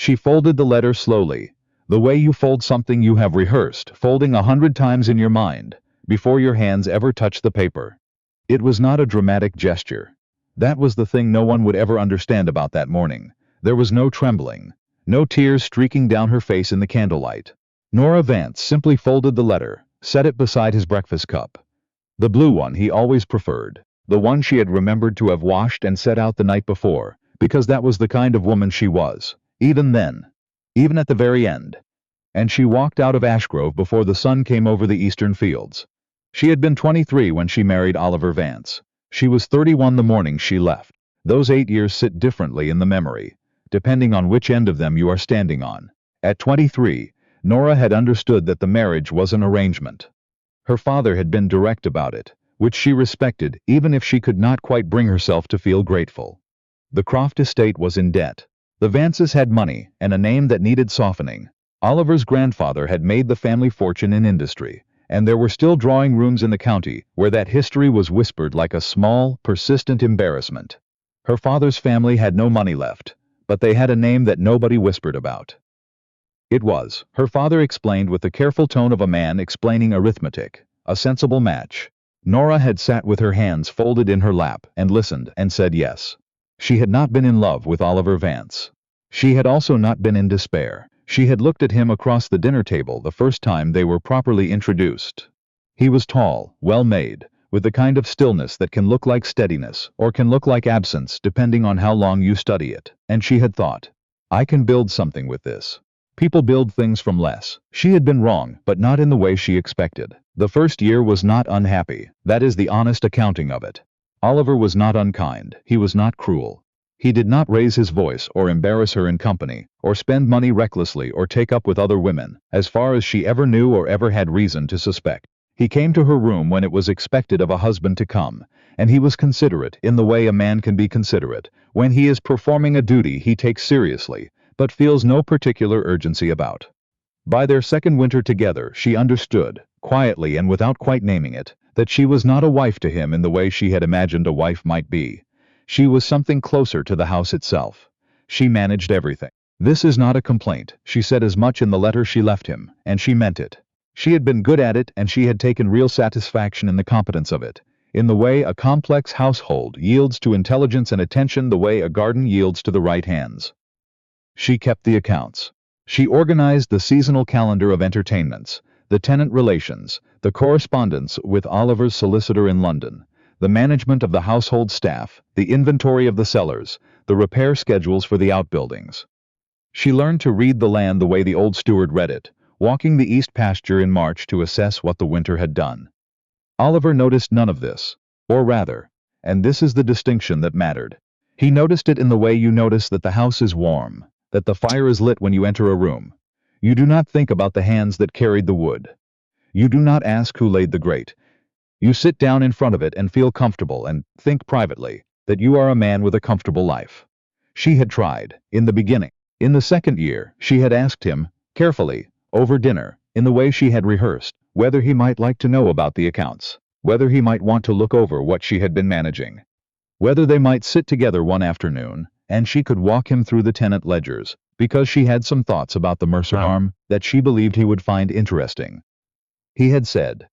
She folded the letter slowly, the way you fold something you have rehearsed, folding 100 times in your mind, before your hands ever touch the paper. It was not a dramatic gesture. That was the thing no one would ever understand about that morning. There was no trembling, no tears streaking down her face in the candlelight. Nora Vance simply folded the letter, set it beside his breakfast cup. The blue one he always preferred, the one she had remembered to have washed and set out the night before, because that was the kind of woman she was, even then, even at the very end. And she walked out of Ashgrove before the sun came over the eastern fields. She had been 23 when she married Oliver Vance. She was 31 the morning she left. Those 8 years sit differently in the memory, depending on which end of them you are standing on. At 23, Nora had understood that the marriage was an arrangement. Her father had been direct about it, which she respected even if she could not quite bring herself to feel grateful. The Croft estate was in debt. The Vances had money and a name that needed softening. Oliver's grandfather had made the family fortune in industry, and there were still drawing rooms in the county where that history was whispered like a small, persistent embarrassment. Her father's family had no money left, but they had a name that nobody whispered about. It was, her father explained with the careful tone of a man explaining arithmetic, a sensible match. Nora had sat with her hands folded in her lap and listened and said yes. She had not been in love with Oliver Vance. She had also not been in despair. She had looked at him across the dinner table the first time they were properly introduced. He was tall, well-made, with the kind of stillness that can look like steadiness or can look like absence depending on how long you study it, and she had thought, I can build something with this. People build things from less. She had been wrong, but not in the way she expected. The first year was not unhappy. That is the honest accounting of it. Oliver was not unkind. He was not cruel. He did not raise his voice or embarrass her in company, or spend money recklessly or take up with other women, as far as she ever knew or ever had reason to suspect. He came to her room when it was expected of a husband to come, and he was considerate in the way a man can be considerate, when he is performing a duty he takes seriously, but feels no particular urgency about. By their second winter together she understood, quietly and without quite naming it, that she was not a wife to him in the way she had imagined a wife might be. She was something closer to the house itself. She managed everything. This is not a complaint. She said as much in the letter she left him, and she meant it. She had been good at it and she had taken real satisfaction in the competence of it, in the way a complex household yields to intelligence and attention, the way a garden yields to the right hands. She kept the accounts. She organized the seasonal calendar of entertainments, the tenant relations, the correspondence with Oliver's solicitor in London, the management of the household staff, the inventory of the cellars, the repair schedules for the outbuildings. She learned to read the land the way the old steward read it, walking the east pasture in March to assess what the winter had done. Oliver noticed none of this, or rather, and this is the distinction that mattered, he noticed it in the way you notice that the house is warm, that the fire is lit when you enter a room. You do not think about the hands that carried the wood. You do not ask who laid the grate. You sit down in front of it and feel comfortable and think privately that you are a man with a comfortable life. She had tried, in the beginning. In the second year, she had asked him, carefully, over dinner, in the way she had rehearsed, whether he might like to know about the accounts, whether he might want to look over what she had been managing, whether they might sit together one afternoon, and she could walk him through the tenant ledgers, because she had some thoughts about the Mercer arm that she believed he would find interesting. He had said,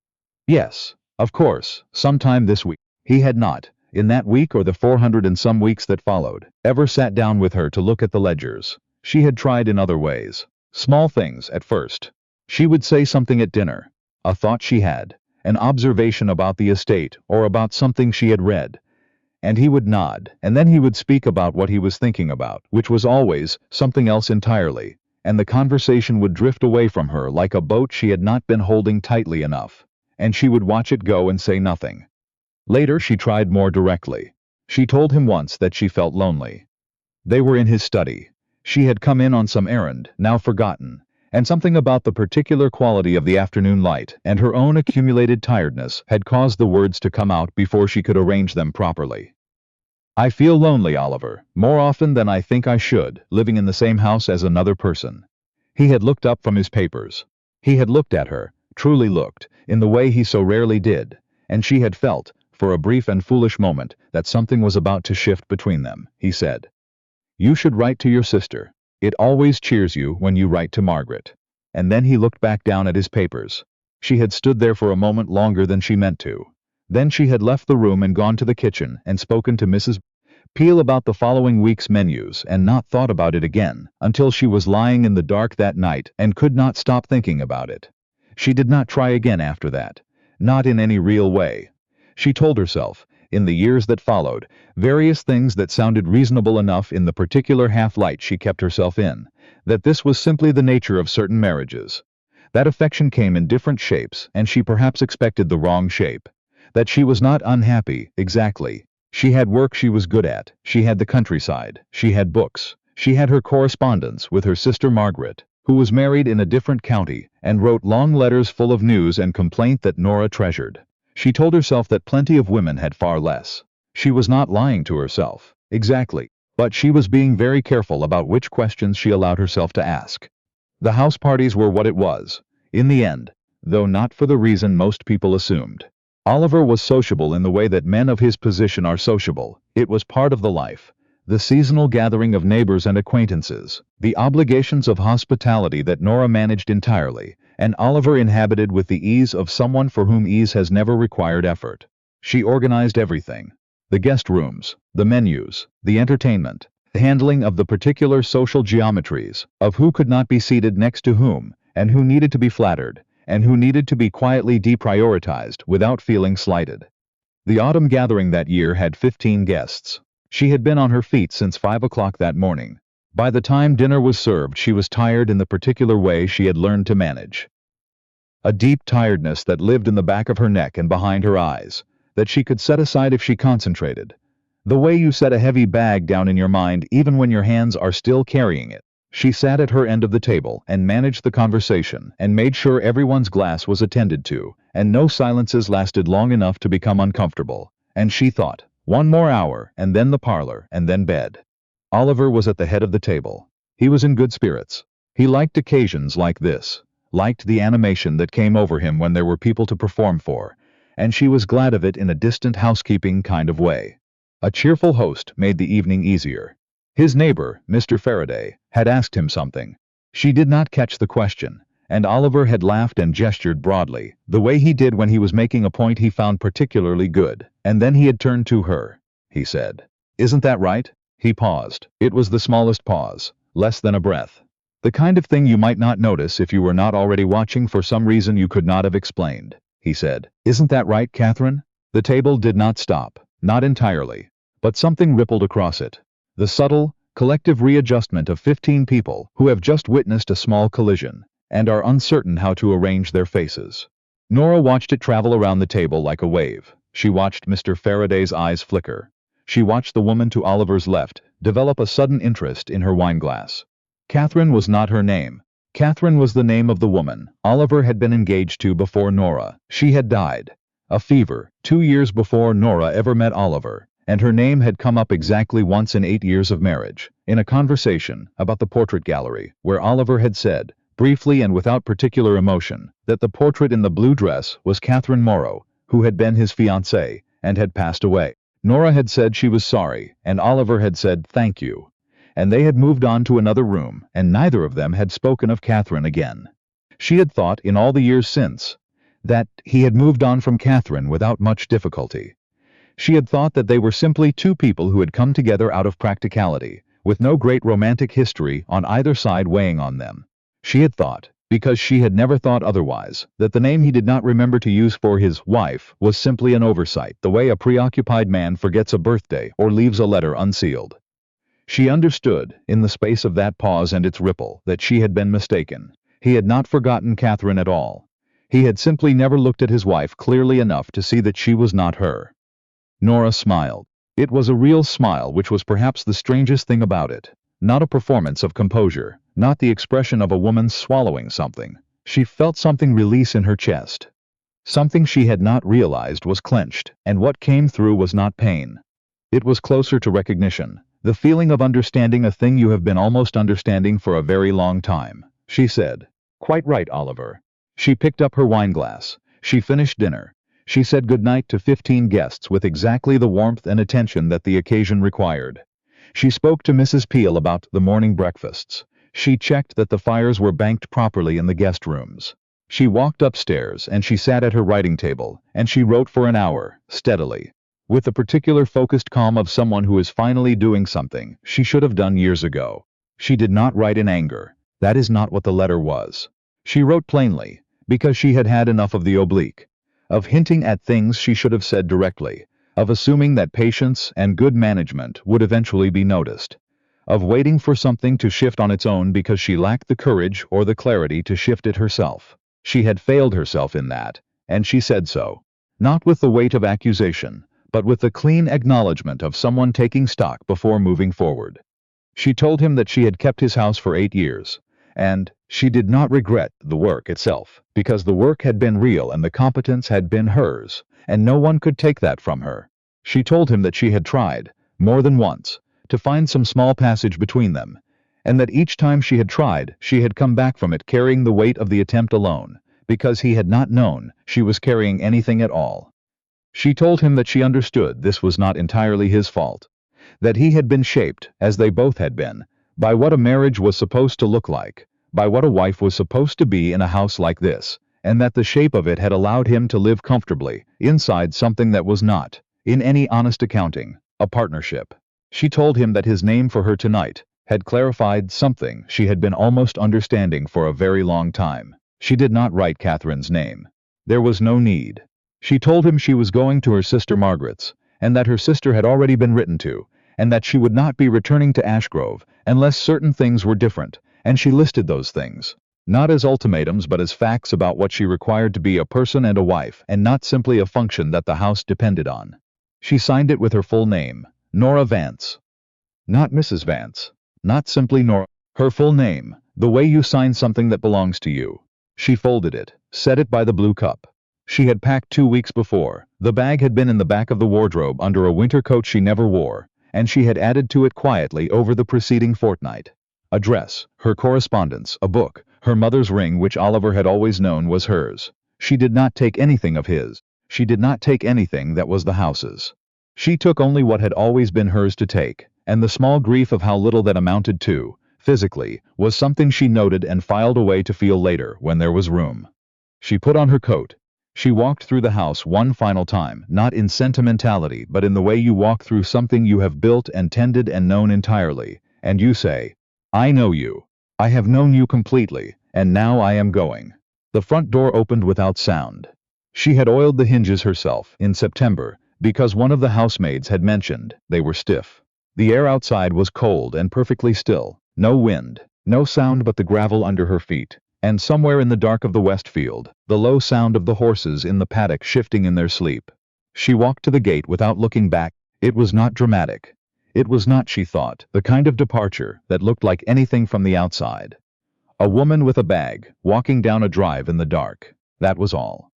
yes, of course, sometime this week. He had not, in that week or the 400 and some weeks that followed, ever sat down with her to look at the ledgers. She had tried in other ways. Small things at first. She would say something at dinner, a thought she had, an observation about the estate or about something she had read, and he would nod, and then he would speak about what he was thinking about, which was always something else entirely, and the conversation would drift away from her like a boat she had not been holding tightly enough, and she would watch it go and say nothing. Later she tried more directly. She told him once that she felt lonely. They were in his study. She had come in on some errand, now forgotten, and something about the particular quality of the afternoon light and her own accumulated tiredness had caused the words to come out before she could arrange them properly. I feel lonely, Oliver, more often than I think I should, living in the same house as another person. He had looked up from his papers. He had looked at her, truly looked, in the way he so rarely did, and she had felt, for a brief and foolish moment, that something was about to shift between them. He said, "You should write to your sister. It always cheers you when you write to Margaret. And then he looked back down at his papers. She had stood there for a moment longer than she meant to. Then she had left the room and gone to the kitchen and spoken to Mrs. Peel about the following week's menus and not thought about it again until she was lying in the dark that night and could not stop thinking about it. She did not try again after that. Not in any real way. She told herself, in the years that followed, various things that sounded reasonable enough in the particular half-light she kept herself in, that this was simply the nature of certain marriages. That affection came in different shapes, and she perhaps expected the wrong shape. That she was not unhappy, exactly. She had work she was good at, she had the countryside, she had books, she had her correspondence with her sister Margaret, who was married in a different county, and wrote long letters full of news and complaint that Nora treasured. She told herself that plenty of women had far less. She was not lying to herself, exactly, but she was being very careful about which questions she allowed herself to ask. The house parties were what it was, in the end, though not for the reason most people assumed. Oliver was sociable in the way that men of his position are sociable. It was part of the life. The seasonal gathering of neighbors and acquaintances, the obligations of hospitality that Nora managed entirely, and Oliver inhabited with the ease of someone for whom ease has never required effort. She organized everything. The guest rooms, the menus, the entertainment, the handling of the particular social geometries, of who could not be seated next to whom, and who needed to be flattered, and who needed to be quietly deprioritized without feeling slighted. The autumn gathering that year had 15 guests. She had been on her feet since 5 o'clock that morning. By the time dinner was served, she was tired in the particular way she had learned to manage. A deep tiredness that lived in the back of her neck and behind her eyes, that she could set aside if she concentrated. The way you set a heavy bag down in your mind even when your hands are still carrying it. She sat at her end of the table and managed the conversation and made sure everyone's glass was attended to, and no silences lasted long enough to become uncomfortable. And she thought, 1 more hour, and then the parlor, and then bed. Oliver was at the head of the table. He was in good spirits. He liked occasions like this, liked the animation that came over him when there were people to perform for, and she was glad of it in a distant housekeeping kind of way. A cheerful host made the evening easier. His neighbor, Mr. Faraday, had asked him something. She did not catch the question, and Oliver had laughed and gestured broadly, the way he did when he was making a point he found particularly good, and then he had turned to her. He said, "Isn't that right?" He paused. It was the smallest pause, less than a breath. The kind of thing you might not notice if you were not already watching for some reason you could not have explained. He said, "Isn't that right, Catherine?" The table did not stop, not entirely, but something rippled across it. The subtle, collective readjustment of 15 people who have just witnessed a small collision and are uncertain how to arrange their faces. Nora watched it travel around the table like a wave. She watched Mr. Faraday's eyes flicker. She watched the woman to Oliver's left develop a sudden interest in her wineglass. Catherine was not her name. Catherine was the name of the woman Oliver had been engaged to before Nora. She had died. A fever, 2 years before Nora ever met Oliver. And her name had come up exactly once in 8 years of marriage, in a conversation about the portrait gallery, where Oliver had said, briefly and without particular emotion, that the portrait in the blue dress was Catherine Morrow, who had been his fiancée, and had passed away. Nora had said she was sorry, and Oliver had said thank you. And they had moved on to another room, and neither of them had spoken of Catherine again. She had thought, in all the years since, that he had moved on from Catherine without much difficulty. She had thought that they were simply two people who had come together out of practicality, with no great romantic history on either side weighing on them. She had thought, because she had never thought otherwise, that the name he did not remember to use for his wife was simply an oversight, the way a preoccupied man forgets a birthday or leaves a letter unsealed. She understood, in the space of that pause and its ripple, that she had been mistaken. He had not forgotten Catherine at all. He had simply never looked at his wife clearly enough to see that she was not her. Nora smiled. It was a real smile, which was perhaps the strangest thing about it. Not a performance of composure, not the expression of a woman swallowing something. She felt something release in her chest. Something she had not realized was clenched, and what came through was not pain. It was closer to recognition, the feeling of understanding a thing you have been almost understanding for a very long time. She said, "Quite right, Oliver." She picked up her wineglass. She finished dinner. She said goodnight to 15 guests with exactly the warmth and attention that the occasion required. She spoke to Mrs. Peel about the morning breakfasts. She checked that the fires were banked properly in the guest rooms. She walked upstairs and she sat at her writing table, and she wrote for an hour, steadily, with the particular focused calm of someone who is finally doing something she should have done years ago. She did not write in anger. That is not what the letter was. She wrote plainly, because she had had enough of the oblique, of hinting at things she should have said directly, of assuming that patience and good management would eventually be noticed, of waiting for something to shift on its own because she lacked the courage or the clarity to shift it herself. She had failed herself in that, and she said so. Not with the weight of accusation, but with the clean acknowledgement of someone taking stock before moving forward. She told him that she had kept his house for 8 years, and she did not regret the work itself, because the work had been real and the competence had been hers, and no one could take that from her. She told him that she had tried, more than once, to find some small passage between them, and that each time she had tried, she had come back from it carrying the weight of the attempt alone, because he had not known she was carrying anything at all. She told him that she understood this was not entirely his fault, that he had been shaped, as they both had been, by what a marriage was supposed to look like, by what a wife was supposed to be in a house like this, and that the shape of it had allowed him to live comfortably inside something that was not, in any honest accounting, a partnership. She told him that his name for her tonight had clarified something she had been almost understanding for a very long time. She did not write Catherine's name. There was no need. She told him she was going to her sister Margaret's, and that her sister had already been written to, and that she would not be returning to Ashgrove unless certain things were different, and she listed those things, not as ultimatums but as facts about what she required to be a person and a wife, and not simply a function that the house depended on. She signed it with her full name, Nora Vance. Not Mrs. Vance. Not simply Nora. Her full name, the way you sign something that belongs to you. She folded it, set it by the blue cup. She had packed 2 weeks before. The bag had been in the back of the wardrobe under a winter coat she never wore, and she had added to it quietly over the preceding fortnight. A dress, her correspondence, a book, her mother's ring which Oliver had always known was hers. She did not take anything of his. She did not take anything that was the house's. She took only what had always been hers to take, and the small grief of how little that amounted to, physically, was something she noted and filed away to feel later when there was room. She put on her coat. She walked through the house one final time, not in sentimentality but in the way you walk through something you have built and tended and known entirely, and you say, I know you. I have known you completely, and now I am going. The front door opened without sound. She had oiled the hinges herself in September, because one of the housemaids had mentioned they were stiff. The air outside was cold and perfectly still, no wind, no sound but the gravel under her feet, and somewhere in the dark of the west field, the low sound of the horses in the paddock shifting in their sleep. She walked to the gate without looking back. It was not dramatic. It was not, she thought, the kind of departure that looked like anything from the outside. A woman with a bag, walking down a drive in the dark. That was all.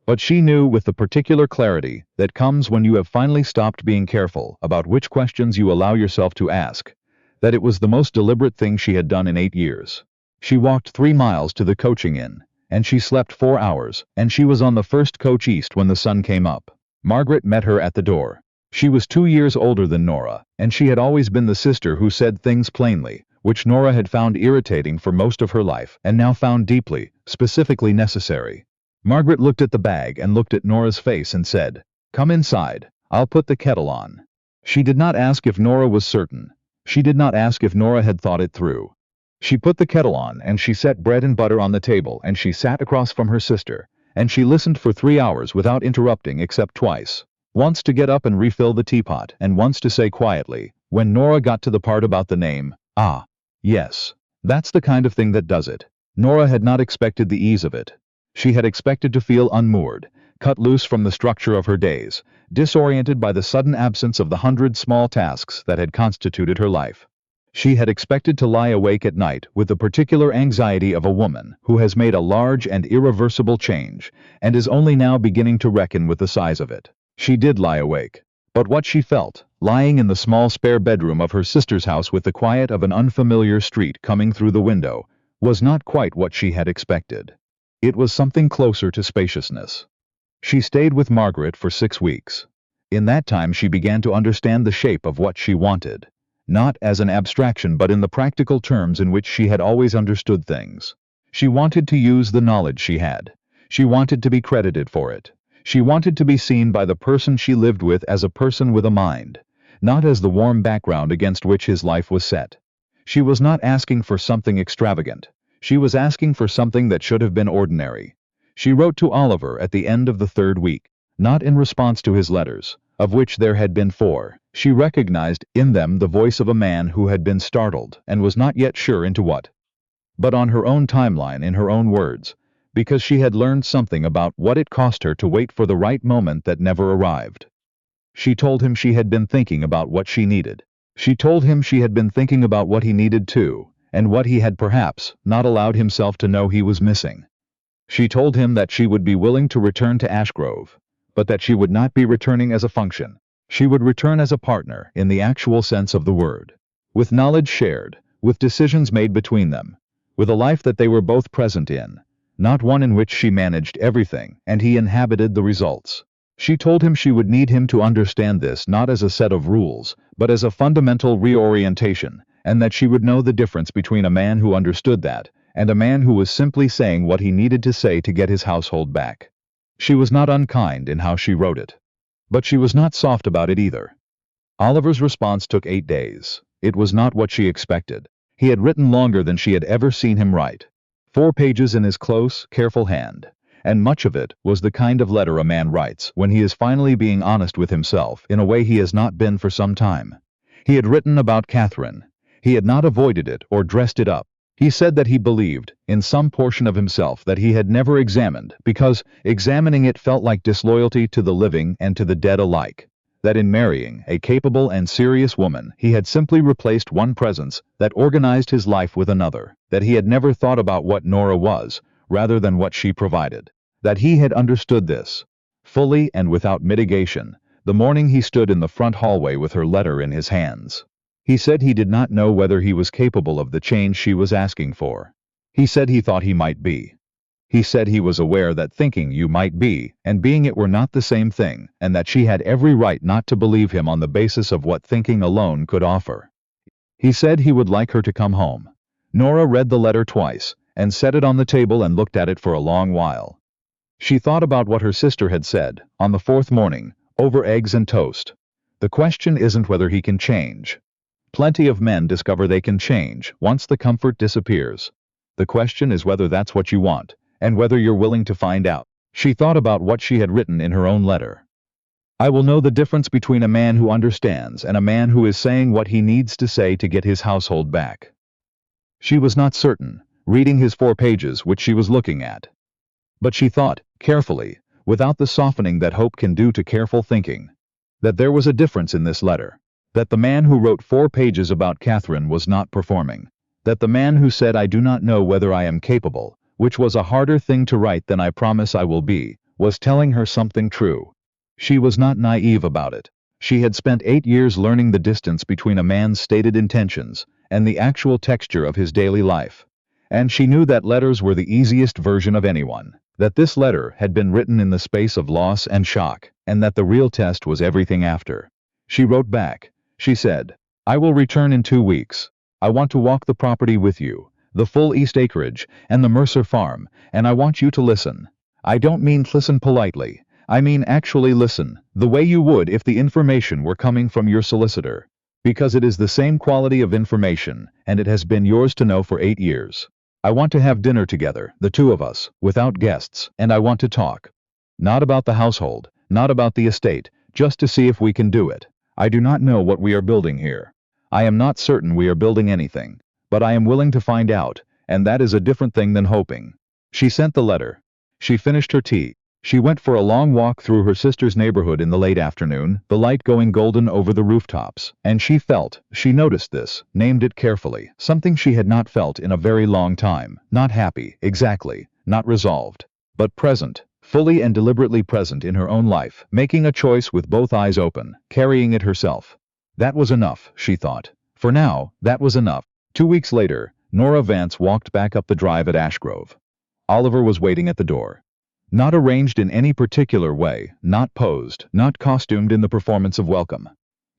But she knew with the particular clarity that comes when you have finally stopped being careful about which questions you allow yourself to ask, that it was the most deliberate thing she had done in 8 years. She walked 3 miles to the coaching inn, and she slept 4 hours, and she was on the first coach east when the sun came up. Margaret met her at the door. She was 2 years older than Nora, and she had always been the sister who said things plainly, which Nora had found irritating for most of her life and now found deeply, specifically necessary. Margaret looked at the bag and looked at Nora's face and said, Come inside, I'll put the kettle on. She did not ask if Nora was certain. She did not ask if Nora had thought it through. She put the kettle on and she set bread and butter on the table and she sat across from her sister, and she listened for 3 hours without interrupting except twice. Once to get up and refill the teapot, and once to say quietly, when Nora got to the part about the name, Ah, yes, that's the kind of thing that does it. Nora had not expected the ease of it. She had expected to feel unmoored, cut loose from the structure of her days, disoriented by the sudden absence of the 100 small tasks that had constituted her life. She had expected to lie awake at night with the particular anxiety of a woman who has made a large and irreversible change, and is only now beginning to reckon with the size of it. She did lie awake. But what she felt, lying in the small spare bedroom of her sister's house with the quiet of an unfamiliar street coming through the window, was not quite what she had expected. It was something closer to spaciousness. She stayed with Margaret for 6 weeks. In that time she began to understand the shape of what she wanted. not as an abstraction but in the practical terms in which she had always understood things. She wanted to use the knowledge she had. She wanted to be credited for it. She wanted to be seen by the person she lived with as a person with a mind, not as the warm background against which his life was set. She was not asking for something extravagant. She was asking for something that should have been ordinary. She wrote to Oliver at the end of the third week, not in response to his letters, of which there had been 4. She recognized in them the voice of a man who had been startled and was not yet sure into what. But on her own timeline, in her own words, because she had learned something about what it cost her to wait for the right moment that never arrived. She told him she had been thinking about what she needed. She told him she had been thinking about what he needed too, and what he had perhaps not allowed himself to know he was missing. She told him that she would be willing to return to Ashgrove, but that she would not be returning as a function. She would return as a partner in the actual sense of the word, with knowledge shared, with decisions made between them, with a life that they were both present in, not one in which she managed everything and he inhabited the results. She told him she would need him to understand this not as a set of rules, but as a fundamental reorientation, and that she would know the difference between a man who understood that and a man who was simply saying what he needed to say to get his household back. She was not unkind in how she wrote it, but she was not soft about it either. Oliver's response took 8 days. It was not what she expected. He had written longer than she had ever seen him write. 4 pages in his close, careful hand, and much of it was the kind of letter a man writes when he is finally being honest with himself in a way he has not been for some time. He had written about Catherine. He had not avoided it or dressed it up. He said that he believed, in some portion of himself, that he had never examined, because examining it felt like disloyalty to the living and to the dead alike. That in marrying a capable and serious woman, he had simply replaced one presence that organized his life with another. That he had never thought about what Nora was, rather than what she provided. That he had understood this, fully and without mitigation, the morning he stood in the front hallway with her letter in his hands. He said he did not know whether he was capable of the change she was asking for. He said he thought he might be. He said he was aware that thinking you might be and being it were not the same thing, and that she had every right not to believe him on the basis of what thinking alone could offer. He said he would like her to come home. Nora read the letter twice, and set it on the table and looked at it for a long while. She thought about what her sister had said, on the 4th morning, over eggs and toast. The question isn't whether he can change. Plenty of men discover they can change once the comfort disappears. The question is whether that's what you want, and whether you're willing to find out. She thought about what she had written in her own letter. I will know the difference between a man who understands and a man who is saying what he needs to say to get his household back. She was not certain, reading his 4 pages which she was looking at. But she thought, carefully, without the softening that hope can do to careful thinking, that there was a difference in this letter. That the man who wrote 4 pages about Catherine was not performing. That the man who said I do not know whether I am capable, which was a harder thing to write than I promise I will be, was telling her something true. She was not naive about it. She had spent 8 years learning the distance between a man's stated intentions and the actual texture of his daily life. And she knew that letters were the easiest version of anyone. That this letter had been written in the space of loss and shock, and that the real test was everything after. She wrote back. She said, I will return in 2 weeks. I want to walk the property with you, the full East acreage, and the Mercer farm, and I want you to listen. I don't mean listen politely. I mean actually listen, the way you would if the information were coming from your solicitor. Because it is the same quality of information, and it has been yours to know for 8 years. I want to have dinner together, the 2 of us, without guests, and I want to talk. Not about the household, not about the estate, just to see if we can do it. I do not know what we are building here. I am not certain we are building anything, but I am willing to find out, and that is a different thing than hoping. She sent the letter. She finished her tea. She went for a long walk through her sister's neighborhood in the late afternoon, the light going golden over the rooftops, and she noticed this, named it carefully, something she had not felt in a very long time, not happy, exactly, not resolved, but present. Fully and deliberately present in her own life, making a choice with both eyes open, carrying it herself. That was enough, she thought. For now, that was enough. 2 weeks later, Nora Vance walked back up the drive at Ashgrove. Oliver was waiting at the door. Not arranged in any particular way, not posed, not costumed in the performance of welcome.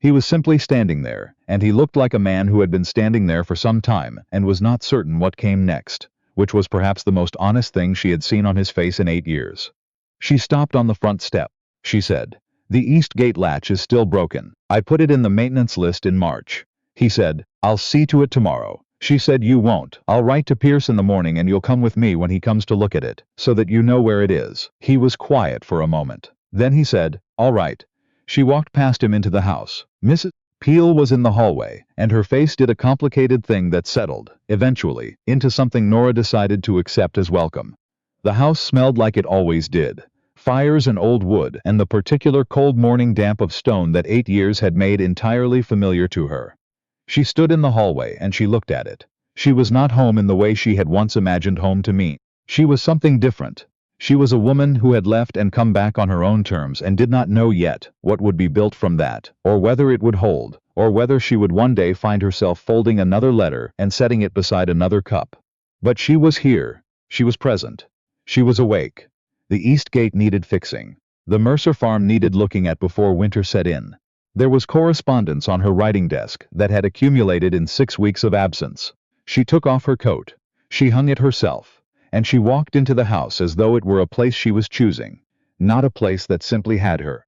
He was simply standing there, and he looked like a man who had been standing there for some time and was not certain what came next, which was perhaps the most honest thing she had seen on his face in 8 years. She stopped on the front step. She said, "The east gate latch is still broken. I put it in the maintenance list in March." He said, "I'll see to it tomorrow." She said, "You won't. I'll write to Pierce in the morning and you'll come with me when he comes to look at it, so that you know where it is." He was quiet for a moment. Then he said, "All right." She walked past him into the house. Mrs. Peel was in the hallway, and her face did a complicated thing that settled, eventually, into something Nora decided to accept as welcome. The house smelled like it always did. Fires and old wood, and the particular cold morning damp of stone that 8 years had made entirely familiar to her. She stood in the hallway and she looked at it. She was not home in the way she had once imagined home to mean. She was something different. She was a woman who had left and come back on her own terms and did not know yet what would be built from that, or whether it would hold, or whether she would one day find herself folding another letter and setting it beside another cup. But she was here. She was present. She was awake. The east gate needed fixing. The Mercer farm needed looking at before winter set in. There was correspondence on her writing desk that had accumulated in 6 weeks of absence. She took off her coat. She hung it herself. And she walked into the house as though it were a place she was choosing, not a place that simply had her.